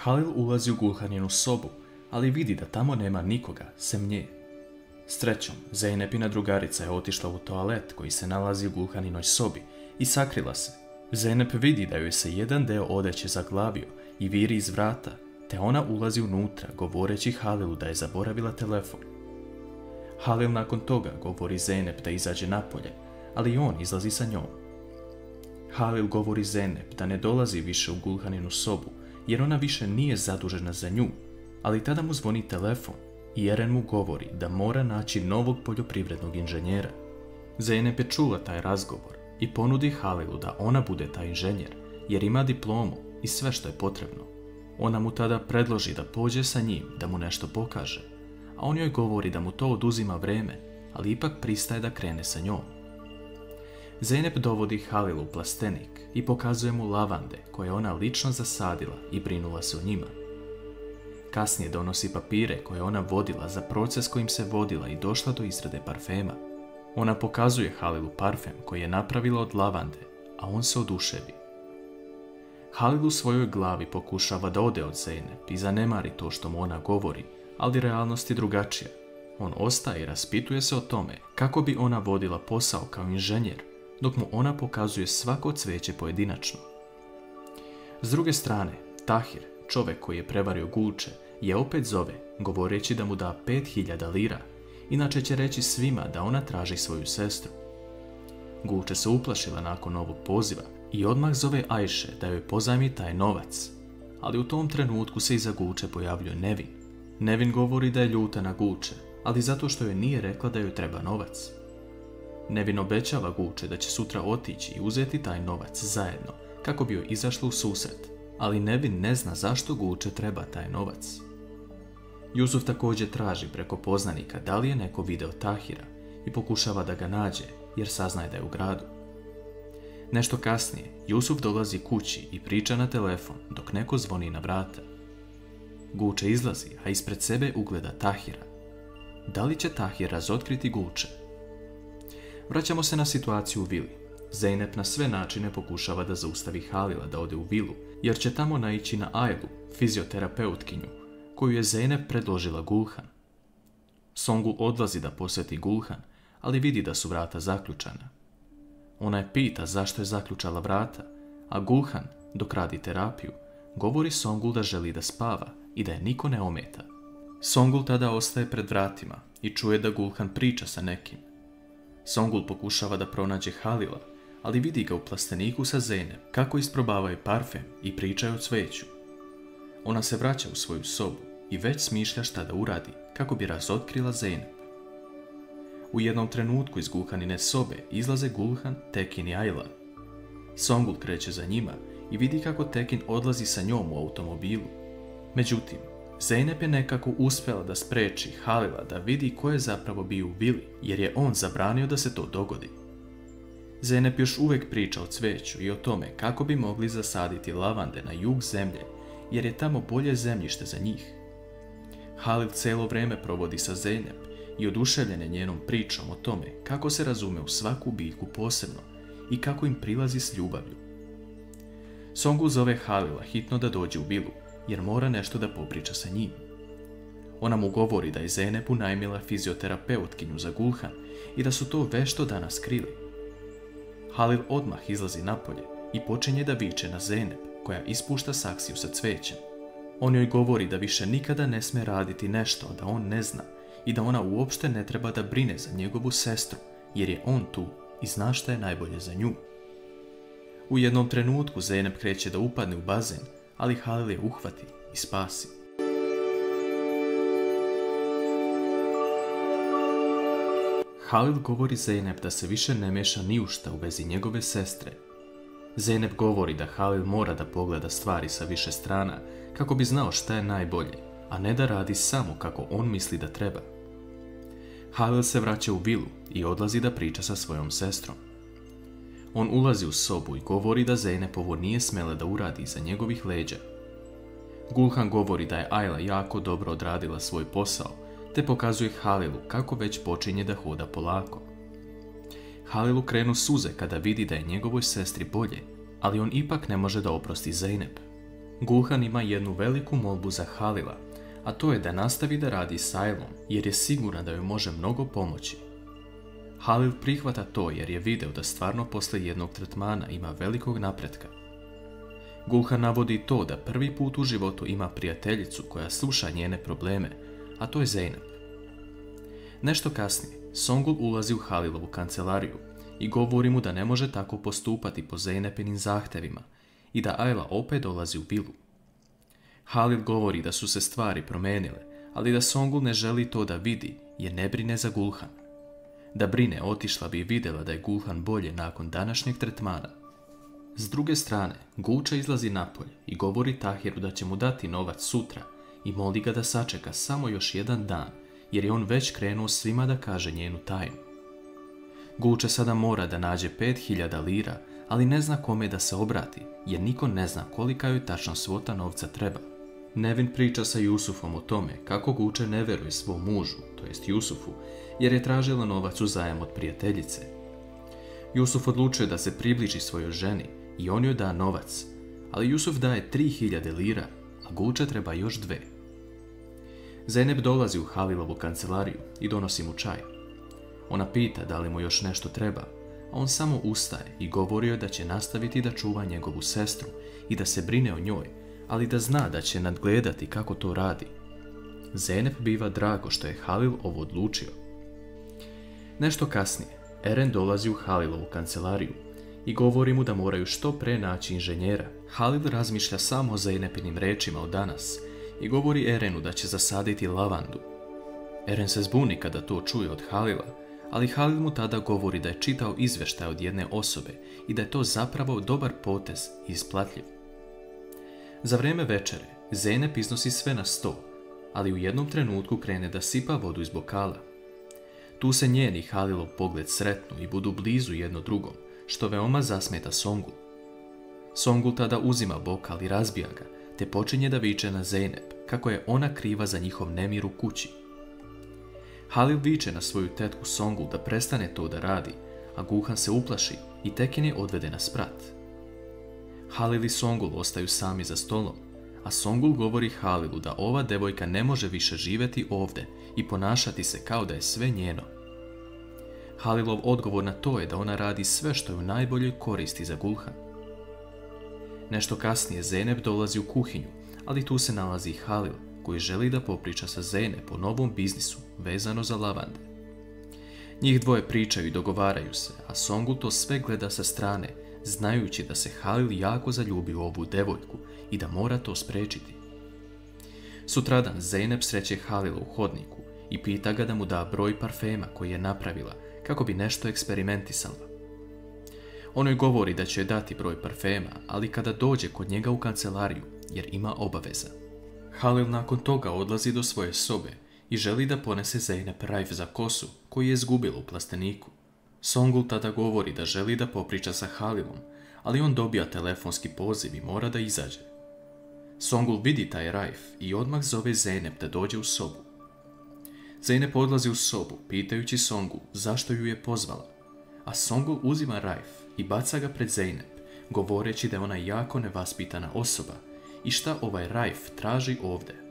Halil ulazi u Gulhaninu sobu, ali vidi da tamo nema nikoga, sem nje. Srećom, Zeynepina drugarica je otišla u toalet koji se nalazi u Gulhaninoj sobi i sakrila se. Zeynep vidi da joj se jedan deo odeće zaglavio i viri iz vrata, te ona ulazi unutra govoreći Halilu da je zaboravila telefon. Halil nakon toga govori Zeynep da izađe napolje, ali on izlazi sa njom. Halil govori Zeynep da ne dolazi više u Gulhaninu sobu, jer ona više nije zadužena za nju, ali tada mu zvoni telefon i Eren mu govori da mora naći novog poljoprivrednog inženjera. Zeynep je čula taj razgovor i ponudi Halilu da ona bude taj inženjer, jer ima diplomu i sve što je potrebno. Ona mu tada predloži da pođe sa njim da mu nešto pokaže, a on joj govori da mu to oduzima vreme, ali ipak pristaje da krene sa njom. Zeynep dovodi Halilu u plastenik i pokazuje mu lavande koje je ona lično zasadila i brinula se o njima. Kasnije donosi papire koje je ona vodila za proces kojim se vodila i došla do izrade parfema. Ona pokazuje Halilu parfem koji je napravila od lavande, a on se oduševi. Halil u svojoj glavi pokušava da ode od Zeynep i zanemari to što mu ona govori, ali realnost je drugačija. On ostaje i raspituje se o tome kako bi ona vodila posao kao inženjer, dok mu ona pokazuje svako cveće pojedinačno. S druge strane, Tahir, čovjek koji je prevario Gulče, je opet zove, govoreći da mu da 5000 lira, inače će reći svima da ona traži svoju sestru. Gulče se uplašila nakon ovog poziva i odmah zove Ajše da joj pozajmi taj novac, ali u tom trenutku se iza Gulče pojavljuje Nevin. Nevin govori da je ljuta na Gulče, ali zato što joj nije rekla da joj treba novac. Nevin obećava Gulče da će sutra otići i uzeti taj novac zajedno, kako bi joj izašla u susret, ali Nevin ne zna zašto Gulče treba taj novac. Jusuf također traži preko poznanika da li je neko video Tahira i pokušava da ga nađe, jer saznaje da je u gradu. Nešto kasnije, Jusuf dolazi kući i priča na telefon dok neko zvoni na vrata. Gulče izlazi, a ispred sebe ugleda Tahira. Da li će Tahir razotkriti Gulče? Vraćamo se na situaciju u vili. Zeynep na sve načine pokušava da zaustavi Halila da ode u vilu, jer će tamo naići na Aylu, fizioterapeutkinju, koju je Zeynep predložila Gulhan. Songul odlazi da posjeti Gulhan, ali vidi da su vrata zaključana. Ona je pita zašto je zaključala vrata, a Gulhan, dok radi terapiju, govori Songul da želi da spava i da je niko ne ometa. Songul tada ostaje pred vratima i čuje da Gulhan priča sa nekim. Songul pokušava da pronađe Halila, ali vidi ga u plasteniku sa Zeynep kako isprobavaju parfem i pričaju o cveću. Ona se vraća u svoju sobu i već smišlja šta da uradi kako bi razotkrila Zeynep. U jednom trenutku iz Gulhanine sobe izlaze Gulhan, Tekin i Ayla. Songul kreće za njima i vidi kako Tekin odlazi sa njom u automobilu. Međutim, Zeynep je nekako uspjela da spreči Halila da vidi ko je zapravo bio u vili, jer je on zabranio da se to dogodi. Zeynep još uvijek priča o cveću i o tome kako bi mogli zasaditi lavande na jug zemlje, jer je tamo bolje zemljište za njih. Halil cijelo vrijeme provodi sa Zeynep i oduševljen je njenom pričom o tome kako se razume u svaku biljku posebno i kako im prilazi s ljubavlju. Songul zove Halila hitno da dođe u vilu, jer mora nešto da popriča sa njim. Ona mu govori da je Zeynep unajmila fizioterapeutkinju za Gulhan i da su to vešto danas skrili. Halil odmah izlazi napolje i počinje da viče na Zeynep, koja ispušta saksiju sa cvećem. On joj govori da više nikada ne sme raditi nešto da on ne zna i da ona uopšte ne treba da brine za njegovu sestru, jer je on tu i zna šta je najbolje za nju. U jednom trenutku Zeynep kreće da upadne u bazen, ali Halil je uhvati i spasi. Halil govori Zeynep da se više ne meša ni u šta u vezi njegove sestre. Zeynep govori da Halil mora da pogleda stvari sa više strana kako bi znao šta je najbolje, a ne da radi samo kako on misli da treba. Halil se vraća u vilu i odlazi da priča sa svojom sestrom. On ulazi u sobu i govori da Zeynep ovo nije smjela da uradi iza njegovih leđa. Gulhan govori da je Ayla jako dobro odradila svoj posao, te pokazuje Halilu kako već počinje da hoda polako. Halilu krenu suze kada vidi da je njegovoj sestri bolje, ali on ipak ne može da oprosti Zeynep. Gulhan ima jednu veliku molbu za Halila, a to je da nastavi da radi s Ailom, jer je siguran da joj može mnogo pomoći. Halil prihvata to jer je video da stvarno posle jednog tretmana ima velikog napretka. Gulhan navodi to da prvi put u životu ima prijateljicu koja sluša njene probleme, a to je Zeynep. Nešto kasnije, Songul ulazi u Halilovu kancelariju i govori mu da ne može tako postupati po Zeynepinim zahtevima i da Ayla opet dolazi u vilu. Halil govori da su se stvari promenile, ali da Songul ne želi to da vidi jer ne brine za Gulhan. Da brine, otišla bi i vidjela da je Gulhan bolje nakon današnjeg tretmana. S druge strane, Gulča izlazi napolje i govori Tahiru da će mu dati novac sutra i moli ga da sačeka samo još jedan dan, jer je on već krenuo svima da kaže njenu tajnu. Gulča sada mora da nađe 5000 lira, ali ne zna kome da se obrati, jer niko ne zna kolika joj tačno svota novca treba. Nevin priča sa Jusufom o tome kako Gulča ne veruje svom mužu, to jest Jusufu, jer je tražila novac u zajam od prijateljice. Jusuf odlučuje da se približi svojoj ženi i on joj da novac, ali Jusuf daje 3000 lira, a Gulča treba još 2. Zeynep dolazi u Halilovu kancelariju i donosi mu čaj. Ona pita da li mu još nešto treba, a on samo ustaje i govori joj da će nastaviti da čuva njegovu sestru i da se brine o njoj, ali da zna da će nadgledati kako to radi. Zeynep biva drago što je Halil ovo odlučio. Nešto kasnije, Eren dolazi u Halilovu kancelariju i govori mu da moraju što pre naći inženjera. Halil razmišlja samo o Zeynepinim rečima od danas i govori Erenu da će zasaditi lavandu. Eren se zbuni kada to čuje od Halila, ali Halil mu tada govori da je čitao izvještaj od jedne osobe i da je to zapravo dobar potez i isplatljiv. Za vrijeme večere, Zeynep iznosi sve na sto, ali u jednom trenutku krene da sipa vodu iz bokala. Tu se njen i Halilov pogled sretnu i budu blizu jedno drugom, što veoma zasmeta Songul. Songul tada uzima bokal i razbija ga, te počinje da viče na Zeynep kako je ona kriva za njihov nemir u kući. Halil viče na svoju tetku Songul da prestane to da radi, a Gulhan se uplaši i Tekin je odvede na sprat. Halil i Songul ostaju sami za stolom, a Songul govori Halilu da ova devojka ne može više živjeti ovdje i ponašati se kao da je sve njeno. Halilov odgovor na to je da ona radi sve što je u najboljoj koristi za Gulhan. Nešto kasnije Zeynep dolazi u kuhinju, ali tu se nalazi i Halil, koji želi da popriča sa Zeynep o novom biznisu vezano za lavande. Njih dvoje pričaju i dogovaraju se, a Songul to sve gleda sa strane, znajući da se Halil jako zaljubi u ovu devojku i da mora to spriječiti. Sutradan Zeynep sreće Halila u hodniku i pita ga da mu da broj parfema koji je napravila kako bi nešto eksperimentisala. On joj govori da će joj dati broj parfema, ali kada dođe kod njega u kancelariju jer ima obaveza. Halil nakon toga odlazi do svoje sobe i želi da ponese Zeynep rajf za kosu koji je izgubila u plasteniku. Songul tada govori da želi da popriča sa Halilom, ali on dobija telefonski poziv i mora da izađe. Songul vidi taj rajf i odmah zove Zeynep da dođe u sobu. Zeynep odlazi u sobu pitajući Songul zašto ju je pozvala, a Songul uzima rajf i baca ga pred Zeynep, govoreći da je ona jako nevaspitana osoba i šta ovaj rajf traži ovdje.